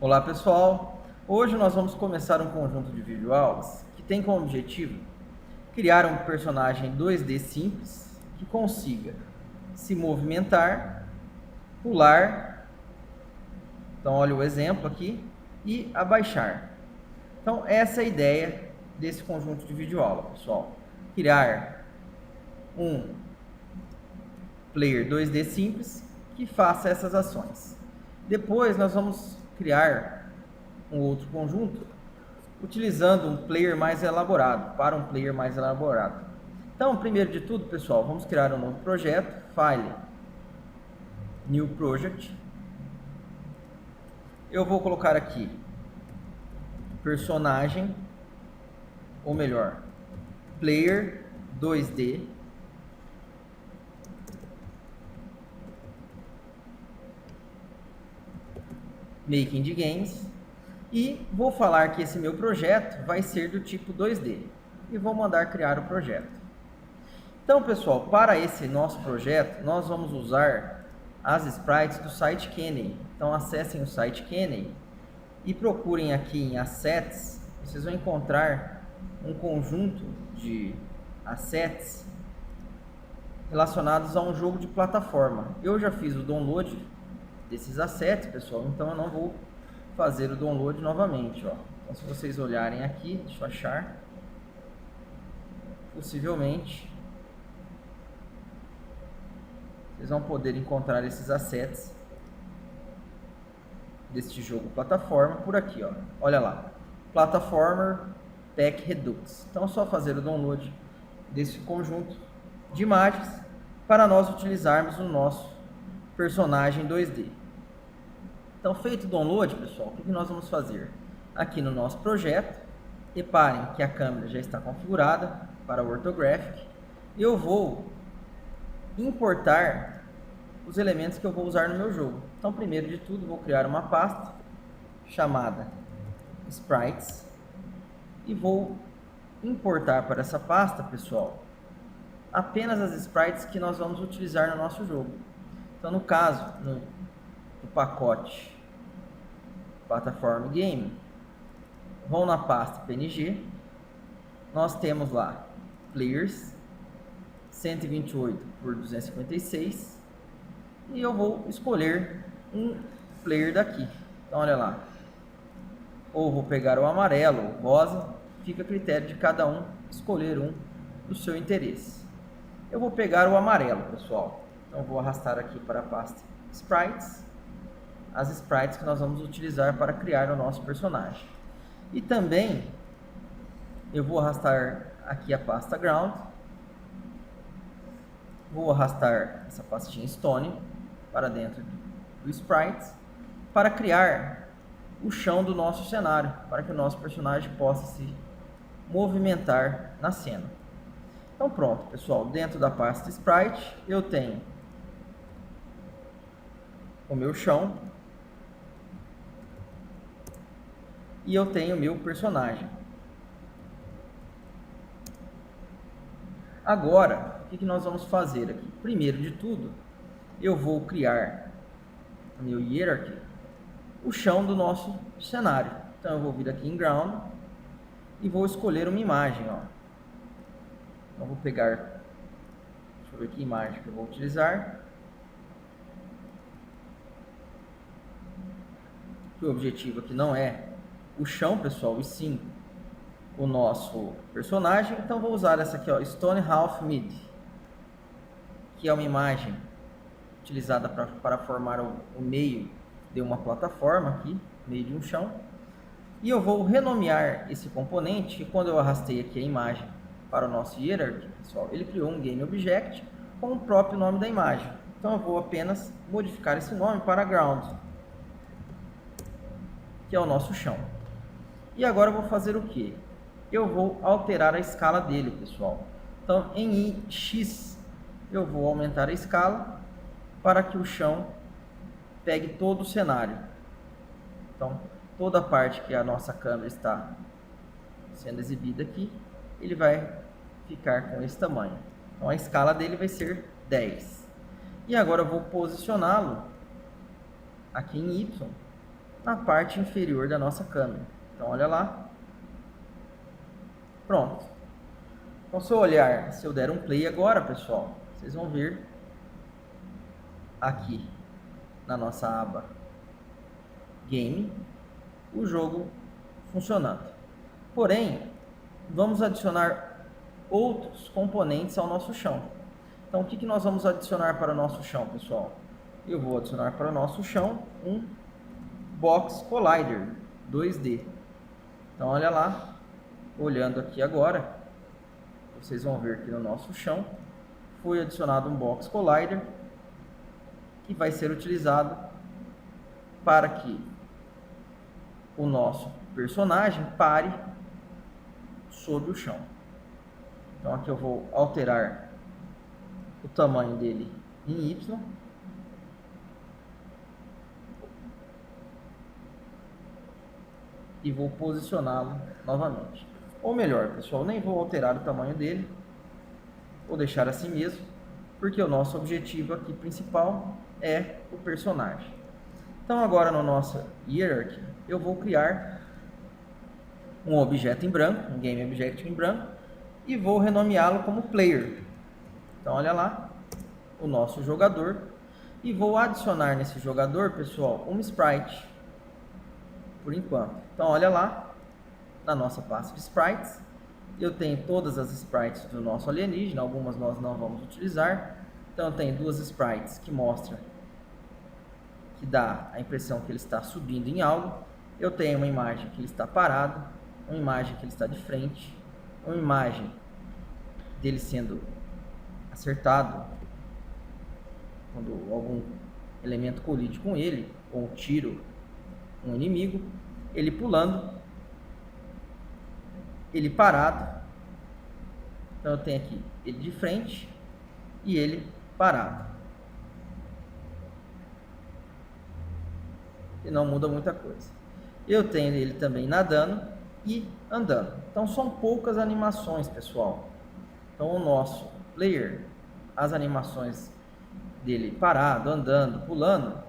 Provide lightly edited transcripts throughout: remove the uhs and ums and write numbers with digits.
Olá pessoal, hoje nós vamos começar um conjunto de videoaulas que tem como objetivo criar um personagem 2D simples que consiga se movimentar, pular, então olha o exemplo aqui, e abaixar. Então essa é a ideia desse conjunto de videoaula, pessoal, criar um player 2D simples que faça essas ações. Depois nós vamos criar um outro conjunto utilizando um player mais elaborado, para um player mais elaborado. Então, primeiro de tudo, pessoal, vamos criar um novo projeto, File, New Project. Eu vou colocar aqui personagem, ou melhor, player 2D. Making de Games, e vou falar que esse meu projeto vai ser do tipo 2D, e vou mandar criar o projeto. Então, pessoal, para esse nosso projeto, nós vamos usar as sprites do site Kenney. Então, acessem o site Kenney e procurem aqui em Assets, vocês vão encontrar um conjunto de assets relacionados a um jogo de plataforma. Eu já fiz o download desses assets, pessoal, então eu não vou fazer o download novamente, ó. Então, se vocês olharem aqui, deixa eu achar, possivelmente vocês vão poder encontrar esses assets deste jogo plataforma por aqui, ó. Olha lá, Platformer Pack Redux. Então é só fazer o download desse conjunto de imagens para nós utilizarmos no nosso personagem 2D. Então, feito o download, pessoal, o que nós vamos fazer? Aqui no nosso projeto, reparem que a câmera já está configurada para o Orthographic. Eu vou importar os elementos que eu vou usar no meu jogo. Então, primeiro de tudo, vou criar uma pasta chamada Sprites e vou importar para essa pasta, pessoal, apenas as sprites que nós vamos utilizar no nosso jogo. Então, no caso, no pacote Platform Game, vão na pasta PNG, nós temos lá Players 128 por 256 e eu vou escolher um player daqui. Então olha lá, ou vou pegar o amarelo ou rosa, fica a critério de cada um escolher um do seu interesse. Eu vou pegar o amarelo, pessoal, então vou arrastar aqui para a pasta Sprites as sprites que nós vamos utilizar para criar o nosso personagem. E também eu vou arrastar aqui a pasta Ground, vou arrastar essa pastinha Stone para dentro do Sprites para criar o chão do nosso cenário, para que o nosso personagem possa se movimentar na cena. Então pronto, pessoal, dentro da pasta Sprite eu tenho o meu chão e eu tenho o meu personagem. Agora, o que nós vamos fazer aqui? Primeiro de tudo, eu vou criar o meu hierarchy, o chão do nosso cenário. Então eu vou vir aqui em Ground e vou escolher uma imagem, ó. Então vou pegar, deixa eu ver que imagem que eu vou utilizar. O objetivo aqui não é o chão, pessoal, e sim o nosso personagem. Então vou usar essa aqui, ó, Stone Half Mid, que é uma imagem utilizada para formar o meio de uma plataforma aqui, meio de um chão. E eu vou renomear esse componente, que quando eu arrastei aqui a imagem para o nosso hierarchy, pessoal, ele criou um Game Object com o próprio nome da imagem. Então eu vou apenas modificar esse nome para Ground, que é o nosso chão. E agora eu vou fazer o que? Eu vou alterar a escala dele, pessoal. Então, em X, eu vou aumentar a escala para que o chão pegue todo o cenário. Então, toda a parte que a nossa câmera está sendo exibida aqui, ele vai ficar com esse tamanho. Então, a escala dele vai ser 10. E agora eu vou posicioná-lo aqui em Y na parte inferior da nossa câmera. Então, olha lá. Pronto. Então, se eu der um play agora, pessoal, vocês vão ver aqui na nossa aba Game o jogo funcionando. Porém, vamos adicionar outros componentes ao nosso chão. Então, o que nós vamos adicionar para o nosso chão, pessoal? Eu vou adicionar para o nosso chão um Box Collider 2D. Então, olha lá, olhando aqui agora, vocês vão ver que no nosso chão foi adicionado um Box Collider que vai ser utilizado para que o nosso personagem pare sobre o chão. Então, aqui eu vou alterar o tamanho dele em Y. E vou posicioná-lo novamente. Ou melhor, pessoal, nem vou alterar o tamanho dele. Vou deixar assim mesmo, porque o nosso objetivo aqui principal é o personagem. Então, agora no nosso Hierarchy, eu vou criar um objeto em branco, um Game Object em branco, e vou renomeá-lo como Player. Então, olha lá, o nosso jogador. E vou adicionar nesse jogador, pessoal, um Sprite. Por enquanto. Então, olha lá, na nossa pasta de Sprites, eu tenho todas as Sprites do nosso alienígena, algumas nós não vamos utilizar. Então, eu tenho duas Sprites que mostram, que dá a impressão que ele está subindo em algo. Eu tenho uma imagem que ele está parado, uma imagem que ele está de frente, uma imagem dele sendo acertado quando algum elemento colide com ele, ou um tiro um inimigo, ele pulando, ele parado. Então eu tenho aqui ele de frente e ele parado. E não muda muita coisa. Eu tenho ele também nadando e andando. Então são poucas animações, pessoal. Então o nosso player, as animações dele parado, andando, pulando,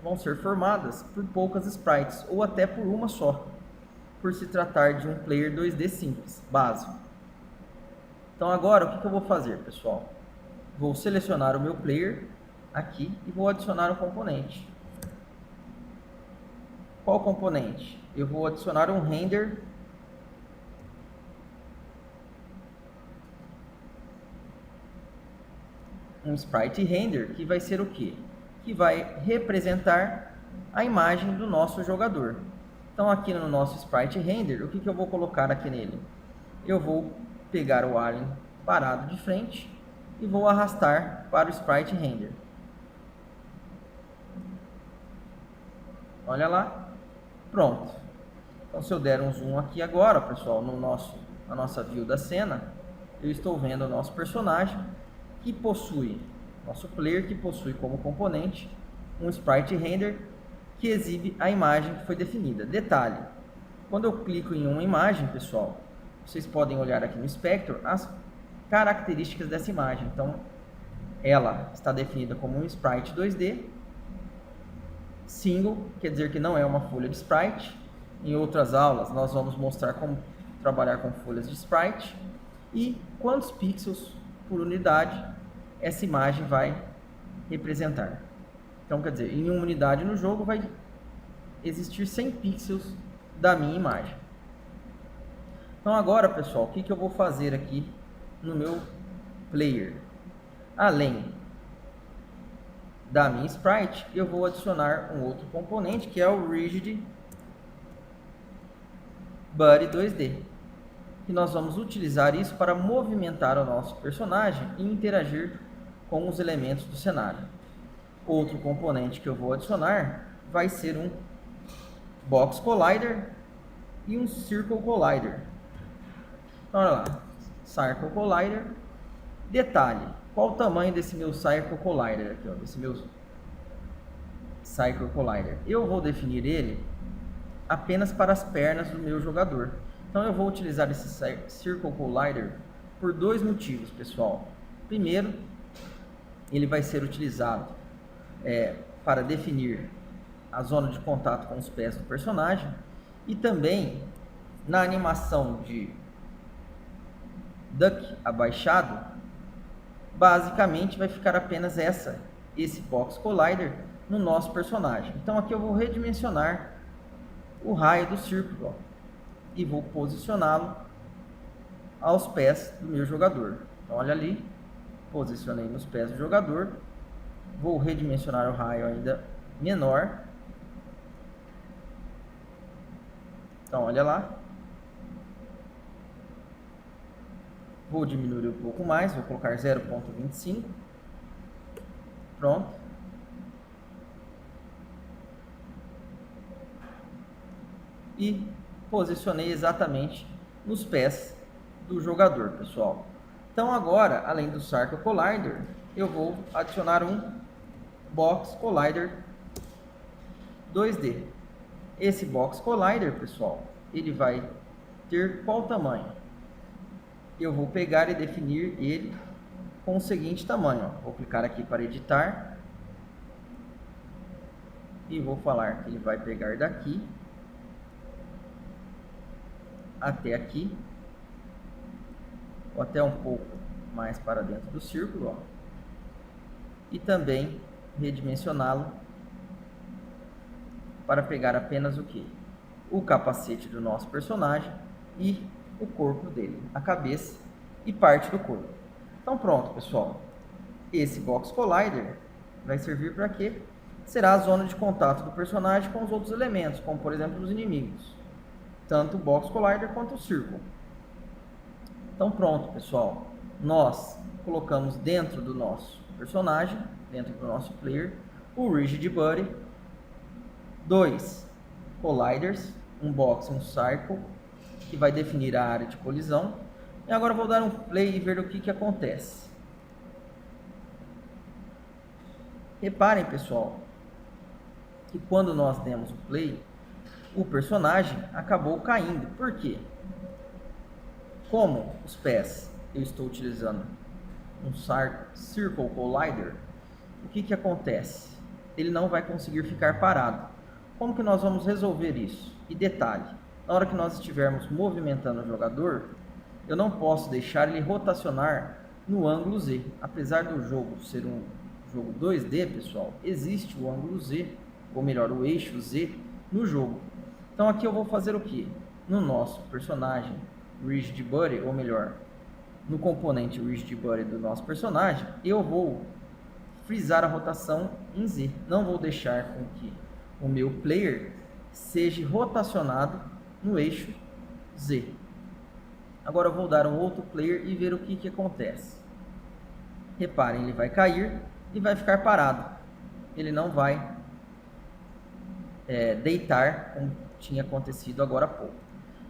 vão ser formadas por poucas sprites, ou até por uma só, por se tratar de um player 2D simples, básico. Então agora, o que eu vou fazer, pessoal? Vou selecionar o meu player aqui e vou adicionar um componente. Qual componente? Eu vou adicionar um render sprite render, que vai ser o quê? Que vai representar a imagem do nosso jogador. Então, aqui no nosso sprite render, o que eu vou colocar aqui nele? Eu vou pegar o alien parado de frente e vou arrastar para o sprite render. Olha lá, pronto. Então, se eu der um zoom aqui agora, pessoal, na nossa view da cena, eu estou vendo o nosso personagem que possui, nosso player que possui como componente um sprite render que exibe a imagem que foi definida. Detalhe, quando eu clico em uma imagem, pessoal, vocês podem olhar aqui no Inspector as características dessa imagem. Então, ela está definida como um sprite 2D, single, quer dizer que não é uma folha de sprite. Em outras aulas, nós vamos mostrar como trabalhar com folhas de sprite e quantos pixels por unidade essa imagem vai representar. Então, quer dizer, em uma unidade no jogo vai existir 100 pixels da minha imagem. Então, agora, pessoal, o que eu vou fazer aqui no meu player? Além da minha sprite, eu vou adicionar um outro componente, que é o Rigid Body 2D. E nós vamos utilizar isso para movimentar o nosso personagem e interagir com os elementos do cenário. Outro componente que eu vou adicionar vai ser um Box Collider e um Circle Collider. Então, olha lá, Circle Collider. Detalhe, qual o tamanho desse meu Circle Collider aqui, ó, desse meu Circle Collider? Eu vou definir ele apenas para as pernas do meu jogador. Então eu vou utilizar esse Circle Collider por dois motivos, pessoal. Primeiro, ele vai ser utilizado para definir a zona de contato com os pés do personagem, e também na animação de duck abaixado, basicamente vai ficar apenas esse Box Collider no nosso personagem. Então aqui eu vou redimensionar o raio do círculo, ó, e vou posicioná-lo aos pés do meu jogador. Então olha ali, posicionei nos pés do jogador, vou redimensionar o raio ainda menor. Então olha lá, vou diminuir um pouco mais, vou colocar 0,25, pronto. E posicionei exatamente nos pés do jogador, pessoal. Então agora, além do Circle Collider, eu vou adicionar um Box Collider 2D. Esse Box Collider, pessoal, ele vai ter qual tamanho? Eu vou pegar e definir ele com o seguinte tamanho, ó. Vou clicar aqui para editar e vou falar que ele vai pegar daqui até aqui, ou até um pouco mais para dentro do círculo, ó. E também redimensioná-lo para pegar apenas o que? O capacete do nosso personagem e o corpo dele, a cabeça e parte do corpo. Então pronto, pessoal. Esse Box Collider vai servir para quê? Será a zona de contato do personagem com os outros elementos, como por exemplo os inimigos. Tanto o Box Collider quanto o círculo. Então pronto, pessoal. Nós colocamos dentro do nosso personagem, dentro do nosso player, o Rigid Buddy, 2 Colliders, um Box e um Circle, que vai definir a área de colisão. E agora eu vou dar um play e ver o que acontece. Reparem, pessoal, que quando nós demos o play, o personagem acabou caindo. Por quê? Como os pés eu estou utilizando um Circle Collider, o que acontece? Ele não vai conseguir ficar parado. Como que nós vamos resolver isso? E detalhe, na hora que nós estivermos movimentando o jogador, eu não posso deixar ele rotacionar no ângulo Z. Apesar do jogo ser um jogo 2D, pessoal, existe o ângulo Z, ou melhor, o eixo Z no jogo. Então aqui eu vou fazer o que? No nosso personagem Rigid Buddy, ou melhor, no componente Rigid Buddy do nosso personagem, eu vou frisar a rotação em Z. Não vou deixar com que o meu player seja rotacionado no eixo Z. Agora eu vou dar um outro player e ver o que acontece. Reparem, ele vai cair e vai ficar parado. Ele não vai deitar como tinha acontecido agora há pouco.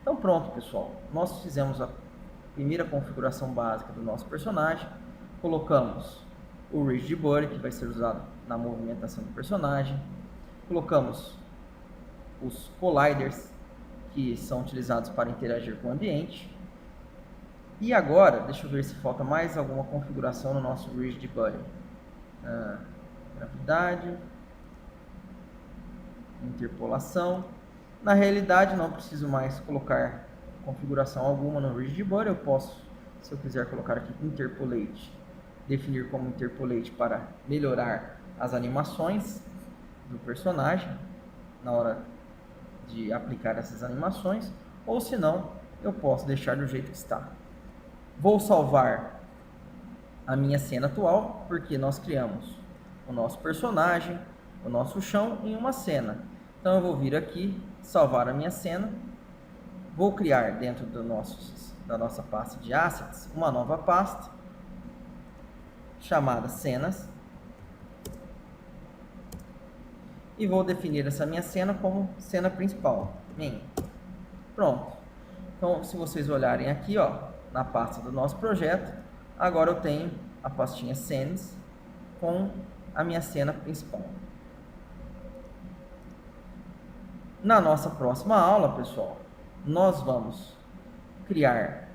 Então pronto, pessoal. Nós fizemos a primeira configuração básica do nosso personagem. Colocamos o Rigid Buddy, que vai ser usado na movimentação do personagem. Colocamos os Colliders, que são utilizados para interagir com o ambiente. E agora, deixa eu ver se falta mais alguma configuração no nosso Rigid Buddy. Gravidade, interpolação. Na realidade, não preciso mais colocar configuração alguma no Rigid Buddy. Eu posso, se eu quiser colocar aqui Interpolate, definir como Interpolate para melhorar as animações do personagem na hora de aplicar essas animações, ou se não, eu posso deixar do jeito que está. Vou salvar a minha cena atual, porque nós criamos o nosso personagem, o nosso chão em uma cena. Então eu vou vir aqui, salvar a minha cena, vou criar dentro da nossa pasta de assets uma nova pasta chamada cenas e vou definir essa minha cena como cena principal. Pronto. Então, se vocês olharem aqui, ó, na pasta do nosso projeto, agora eu tenho a pastinha Scenes com a minha cena principal. Na nossa próxima aula, pessoal, nós vamos criar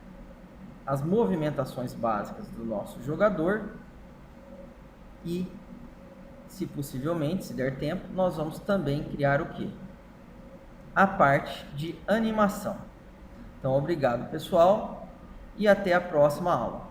as movimentações básicas do nosso jogador e se possivelmente, se der tempo, nós vamos também criar o quê? A parte de animação. Então, obrigado, pessoal, e até a próxima aula.